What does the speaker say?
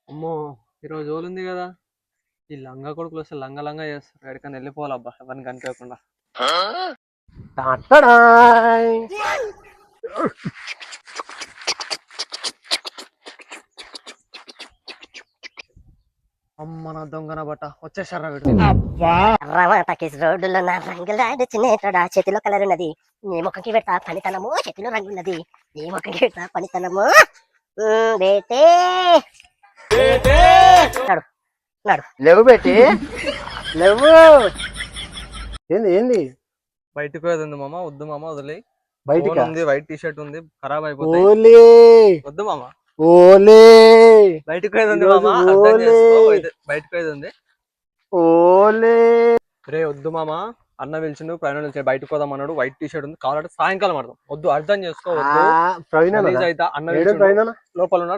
అమ్మో ఈరోజు ఓలుంది కదా. ఈ లంగా కొడుకులు వస్తే లంగా లంగా చేస్తారు. ఎక్కడికైనా వెళ్ళిపోవాలబ్బా ఎవరిని కనిపించకుండా. టటడాయ్. అమ్మ నా దొంగన బట్ట వచ్చేసారా వీడు. రవాటకిస్ రోడ్డులో నా రంగులాడు చిన్నేటోడా చేతిలో కలర్ ఉన్నది నీ ముఖంకి పెడతా పనితనము చేతిలో రంగు ఉన్నది నీ ముఖంకి పెడతా పనితనము బేటే నడు నడు లేవు బేటి లేవు. ఏంది ఏంది బయటకు పోయేది ఉంది మామ. వద్దు మామ, వదిలే. బయటికి ఉంది, వైట్ టీ షర్ట్ ఉంది, ఖరాబ్ అయిపోతుంది. ఓలే వద్దు మామ. ఓలే బయటకు పోయేది ఉంది ఈరోజు మామ, అర్థం ఓలే. చేసుకో. బయటకు పోయేది ఉంది. ఓలే రే వద్దు మామ, అన్న పిలిచిండు, ప్రయాణం పిలిచి బయటకు పోదాం అన్నాడు. వైట్ టీ షర్ట్ ఉంది, కావాలంటే సాయంకాలం ఆడదాం. వద్దు, అర్థం చేసుకో. వద్దు ప్రవీణ Release అయితా. అన్న ఏడు పిలిచిండు, ప్రవీణ లోపల ఉన్నాడు.